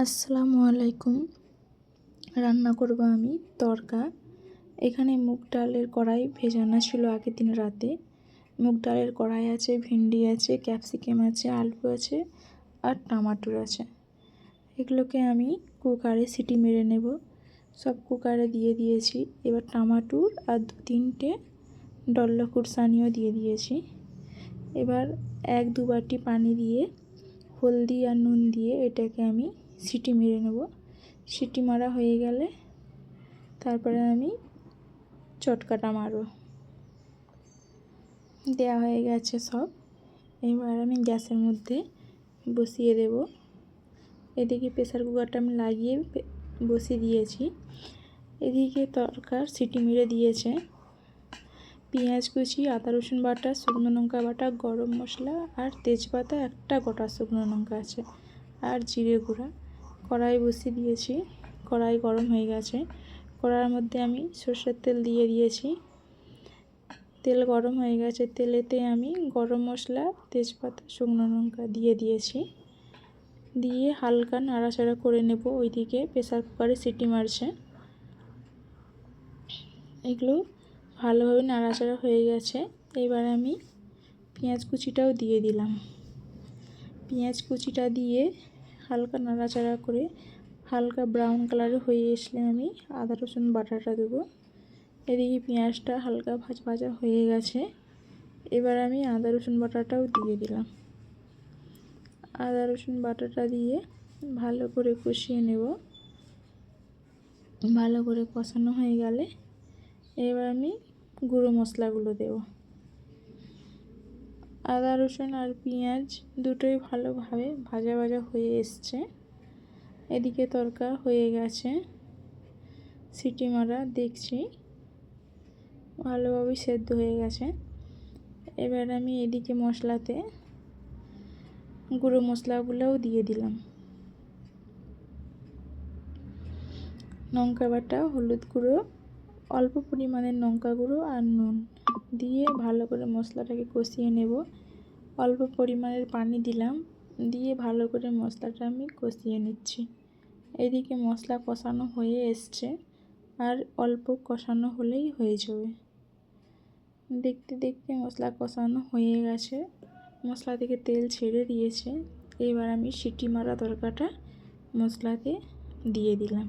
আসসালামু আলাইকুম। রান্না করব আমি তড়কা। এখানে মুগ ডালের কড়াই ভেজানো ছিল আগের দিন রাতে। মুগ ডালের কড়াই আছে, ভেন্ডি আছে, ক্যাপসিকাম আছে, আলু আছে আর টমাটোর আছে। এগুলোকে আমি কুকারে সিটি মেরে নেব। সব কুকারে দিয়ে দিয়েছি। এবার টমাটোর আর 2-3টে ডল্লা কুরসানিও দিয়ে দিয়েছি। এবার 1-2 বাটি পানি দিয়ে হলদি আর নুন দিয়ে এটাকে আমি সিটি মেরে নেব। সিটি মারা হয়ে গেলে তারপরে আমি চটকাটা মারব। দেয়া হয়ে গেছে সব। এবার আমি গ্যাসের মধ্যে বসিয়ে দেব। এদিকে প্রেসার কুকারটা আমি লাগিয়ে বসিয়ে দিয়েছি। এদিকে তরকার সিটি মেরে দিয়েছে। পেঁয়াজ কুচি, আদা রসুন বাটা, শুকনো লঙ্কা বাটা, গরম মশলা আর তেজপাতা, একটা গোটা শুকনো লঙ্কা আছে আর জিরে গুঁড়া। কড়াই বসিয়ে দিয়েছি। কড়াই গরম হয়ে গেছে। কড়াইয়ের মধ্যে আমি সরষের তেল দিয়ে দিয়েছি। তেল গরম হয়ে গেছে। তেলেতে আমি গরম মশলা, তেজপাতা, শুকনো লঙ্কা দিয়ে দিয়েছি। দিয়ে হালকা নাড়াচাড়া করে নেব। ওইদিকে প্রেসার কুকারে সিটি মারছে। এগুলো ভালোভাবে নাড়াচাড়া হয়ে গেছে। এবার আমি পেঁয়াজ কুচিটাও দিয়ে দিলাম। পেঁয়াজ কুচিটা দিয়ে হালকা নাড়াচাড়া করে হালকা ব্রাউন কালার হয়ে আসলে আমি আদা রসুন বাটাটা দেবো। এদিকে পেঁয়াজটা হালকা ভাজা ভাজা হয়ে গেছে। এবার আমি আদা রসুন বাটাটাও দিয়ে দিলাম। আদা রসুন বাটাটা দিয়ে ভালো করে কষিয়ে নেব। ভালো করে কষানো হয়ে গেলে এবার আমি গুঁড়ো মশলাগুলো দেব। আদা রসুন আর পেঁয়াজ দুটোই ভালোভাবে ভাজা ভাজা হয়ে এসছে। এদিকে তরকা হয়ে গেছে। সিটি মারা দেখছি ভালোভাবে সেদ্ধ হয়ে গেছে। এবার আমি এদিকে মশলাতে গুঁড়ো মশলাগুলোও দিয়ে দিলাম। লঙ্কা বাটা, হলুদ গুঁড়ো, অল্প পরিমাণের লঙ্কা গুঁড়ো আর নুন দিয়ে ভালো করে মশলাটাকে কষিয়ে নেব। অল্প পরিমাণের পানি দিলাম। দিয়ে ভালো করে মশলাটা আমি কষিয়ে নিচ্ছি। এদিকে মশলা কষানো হয়ে এসছে আর অল্প কষানো হলেই হয়ে যাবে। দেখতে দেখতে মশলা কষানো হয়ে গেছে। মশলা থেকে তেল ছেড়ে দিয়েছে। এবার আমি সিটি মারা তরকাটা মশলাতে দিয়ে দিলাম।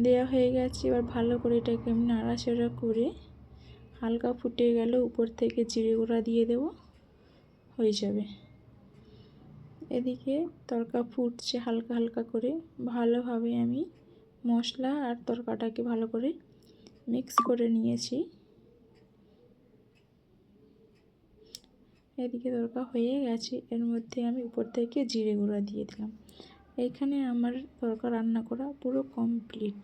দেওয়া হয়ে গেছে। এবার ভালো করে এটাকে আমি নাড়াচাড়া করে হালকা ফুটে গেল উপর থেকে জিরে গুঁড়া দিয়ে দেব, হয়ে যাবে। এদিকে তরকা ফুটছে হালকা হালকা করে। ভালোভাবে আমি মশলা আর তরকাটাকে ভালো করে মিক্স করে নিয়েছি। এদিকে তরকা হয়ে গেছে। এর মধ্যে আমি উপর থেকে জিরে গুঁড়া দিয়ে দিলাম। এখানে আমার তরকা রান্না করা পুরো কমপ্লিট।